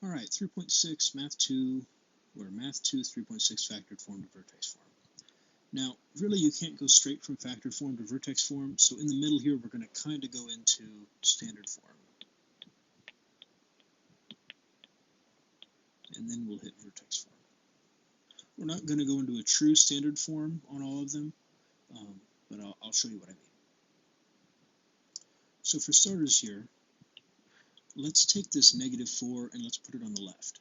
Alright, 3.6, Math 2, or Math 2 3.6 factored form to vertex form. Now, really you can't go straight from factored form to vertex form, so in the middle here we're going to kind of go into standard form. And then we'll hit vertex form. We're not going to go into a true standard form on all of them, but I'll show you what I mean. So for starters here, let's take this -4 and let's put it on the left.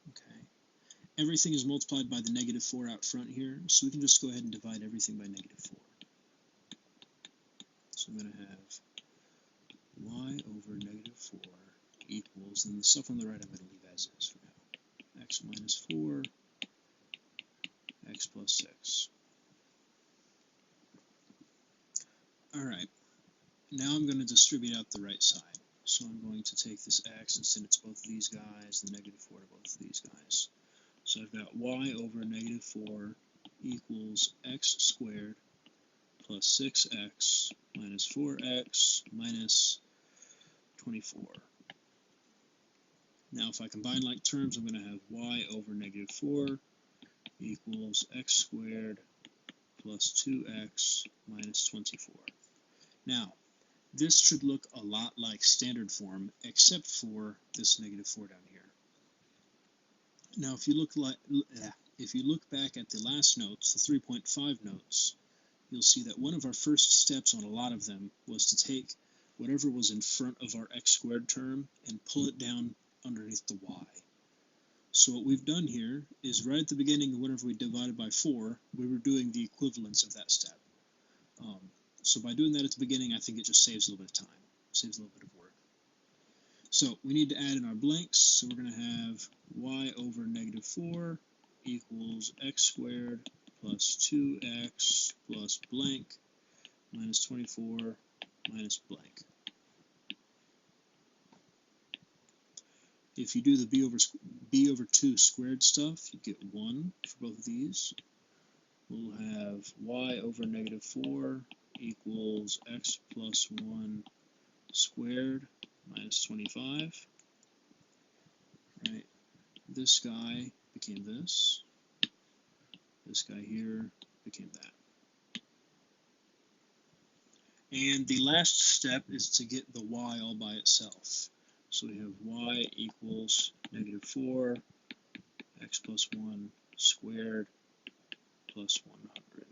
Okay. Everything is multiplied by the -4 out front here, so we can just go ahead and divide everything by -4. So I'm going to have y over -4 equals, and the stuff on the right I'm going to leave as is for now, x minus 4, x plus 6. Alright, now I'm going to distribute out the right side. So I'm going to take this x and send it to both of these guys, the -4 to both of these guys. So I've got y over -4 equals x squared plus 6x minus 4x minus 24. Now if I combine like terms, I'm going to have y over -4 equals x squared plus 2x minus 24. Now, this should look a lot like standard form, except for this -4 down here. Now, if you look back at the last notes, the 3.5 notes, you'll see that one of our first steps on a lot of them was to take whatever was in front of our x squared term and pull it down underneath the y. So what we've done here is right at the beginning, whenever we divided by 4, we were doing the equivalence of that step. So by doing that at the beginning, I think it just saves a little bit of time, saves a little bit of work. So we need to add in our blanks, so we're going to have y over -4 equals x squared plus 2x plus blank minus 24 minus blank. If you do the b over 2 squared stuff, you get 1 for both of these. We'll have y over -4 equals x plus 1 squared minus 25. Right? This guy became this. This guy here became that. And the last step is to get the y all by itself. So we have y equals -4, x plus 1 squared plus 100.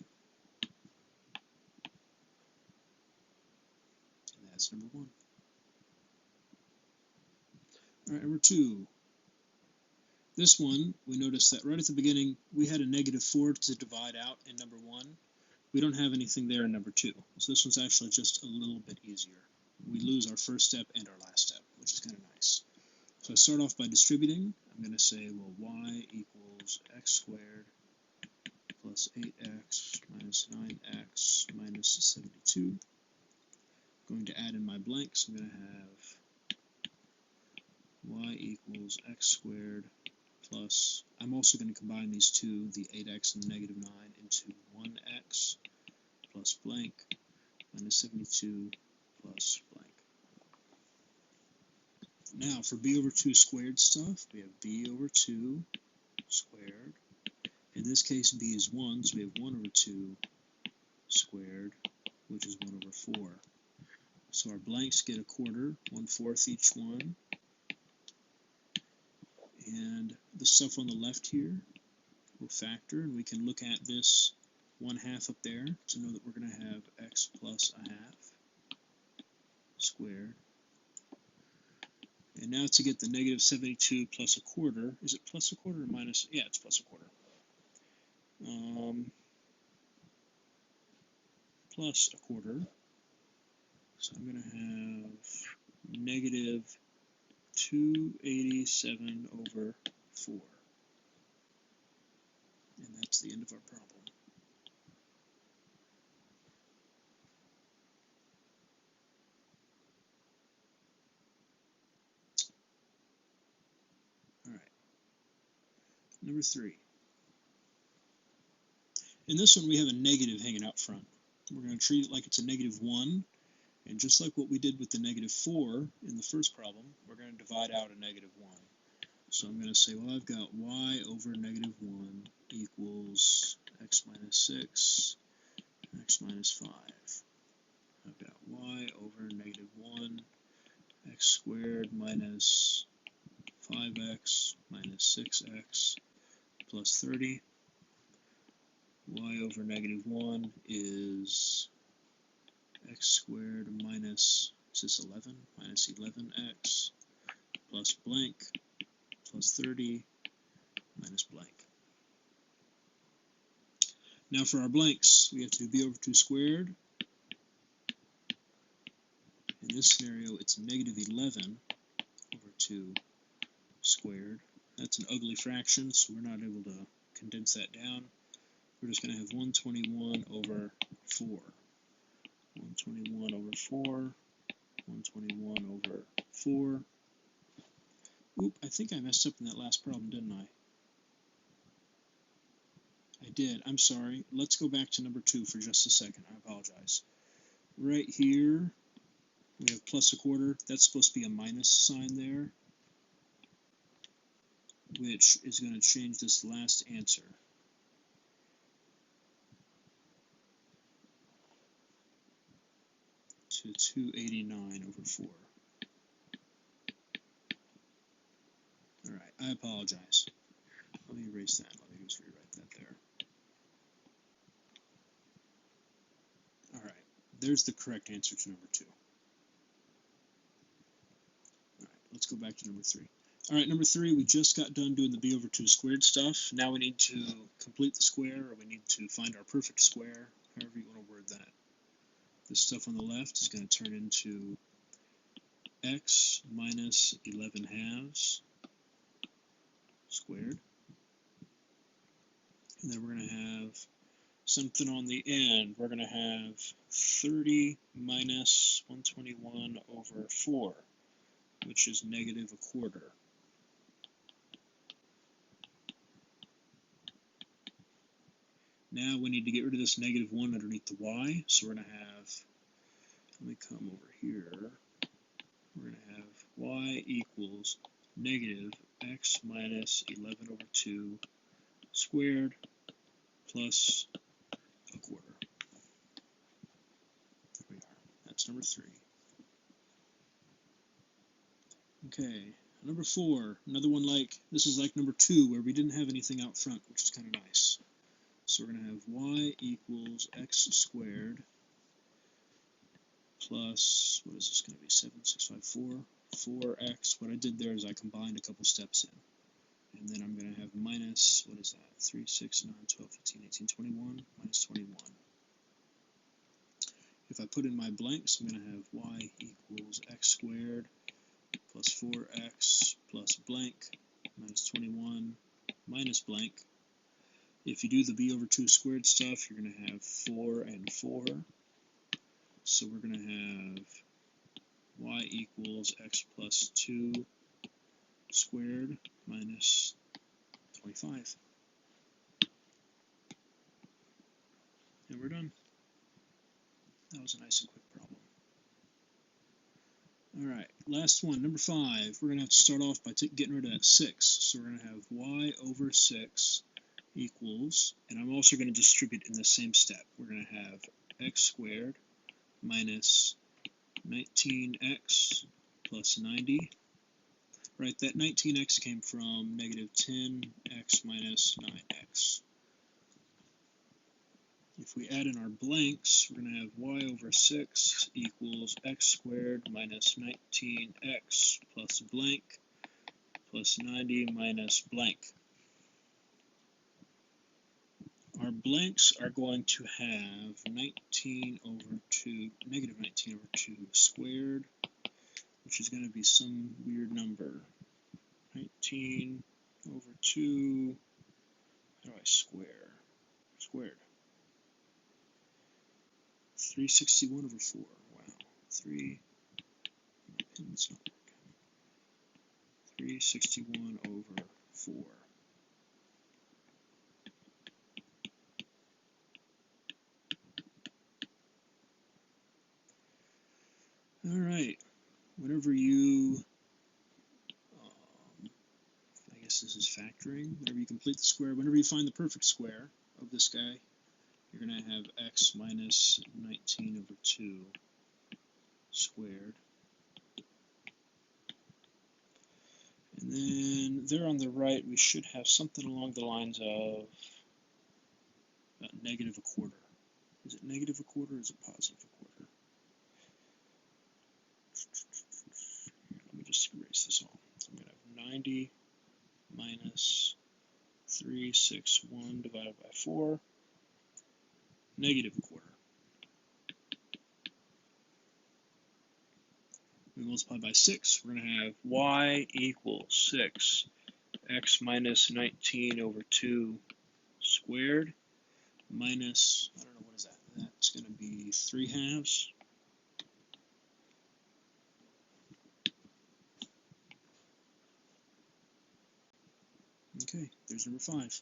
And that's number 1. All right, number 2. This one, we noticed that right at the beginning, we had a -4 to divide out in number 1. We don't have anything there in number 2. So this one's actually just a little bit easier. We lose our first step and our last step, which is kind of nice. So I start off by distributing. I'm going to say, well, y equals x squared plus 8x minus 9x minus 72. I'm going to add in my blanks. I'm going to have y equals x squared plus, I'm also going to combine these two, the 8x and the -9, into 1x plus blank minus 72 plus blank. Now for b over 2 squared stuff, we have b over 2 squared. In this case, b is 1, so we have 1 over 2 squared, which is 1 over 4. So our blanks get a quarter, 1/4 each one. And the stuff on the left here will factor, and we can look at this 1/2 up there to know that we're going to have x plus 1/2 squared. And now to get the -72 plus a quarter, is it plus a quarter or minus? Yeah, it's plus a quarter. Plus a quarter. So I'm going to have -287 over 4. And that's the end of our problem. All right. Number 3. In this one, we have a negative hanging out front. We're going to treat it like it's a -1. And just like what we did with the -4 in the first problem, we're going to divide out a -1. So I'm going to say, well, I've got y over negative 1 equals x minus 6, x minus 5. I've got y over negative 1, x squared minus 5x minus 6x plus 30. Y over negative 1 is x squared minus, is this 11? Minus 11x plus blank plus 30 minus blank. Now for our blanks, we have to do b over 2 squared. In this scenario, it's negative 11 over 2 squared. That's an ugly fraction, so we're not able to condense that down. We're just going to have 121 over 4. 121 over 4. 121 over 4. Oop, I think I messed up in that last problem, didn't I? I did. I'm sorry. Let's go back to number 2 for just a second. I apologize. Right here, we have plus a quarter. That's supposed to be a minus sign there, which is going to change this last answer to 289 over 4. All right, I apologize. Let me erase that. Let me just rewrite that there. All right, there's the correct answer to number 2. All right, let's go back to number 3. All right, number 3, we just got done doing the b over 2 squared stuff. Now we need to complete the square, or we need to find our perfect square, however you want to word that. This stuff on the left is going to turn into x minus 11 halves squared. And then we're going to have something on the end. We're going to have 30 minus 121 over 4, which is negative a quarter. Now we need to get rid of this negative 1 underneath the y, so we're going to have, let me come over here, we're going to have y equals negative x minus 11 over 2 squared plus a quarter. There we are. That's number 3. Okay, number 4, another one like, this is like number 2 where we didn't have anything out front, which is kind of nice. So we're going to have y equals x squared plus, what is this going to be, 7, 6, 5, 4, 4x. What I did there is I combined a couple steps in. And then I'm going to have minus, what is that, 3, 6, 9, 12, 15, 18, 21, minus 21. If I put in my blanks, I'm going to have y equals x squared plus 4x plus blank minus 21 minus blank. If you do the b over 2 squared stuff, you're going to have 4 and 4. So we're going to have y equals x plus 2 squared minus 25. And we're done. That was a nice and quick problem. All right, last one, number 5. We're going to have to start off by getting rid of that 6. So we're going to have y over 6 equals, and I'm also going to distribute in the same step. We're going to have x squared minus 19x plus 90. Right, that 19x came from negative 10x minus 9x. If we add in our blanks, we're going to have y over 6 equals x squared minus 19x plus blank plus 90 minus blank. Our blanks are going to have 19 over 2, negative 19 over 2 squared, which is going to be some weird number. 19 over 2, how do I square? Squared. 361 over 4, wow. 361 over 4. All right, whenever you guess this is factoring. Whenever you complete the square, whenever you find the perfect square of this guy, you're going to have x minus 19 over 2 squared. And then there on the right, we should have something along the lines of negative a quarter. Is it negative a quarter or is it positive a quarter? Let me just erase this all. So I'm going to have 90 minus 361 divided by 4, negative a quarter. We multiply by 6, we're going to have y equals 6, x minus 19 over 2 squared, minus, I don't know, what is that? That's going to be 3/2. Okay, there's number 5.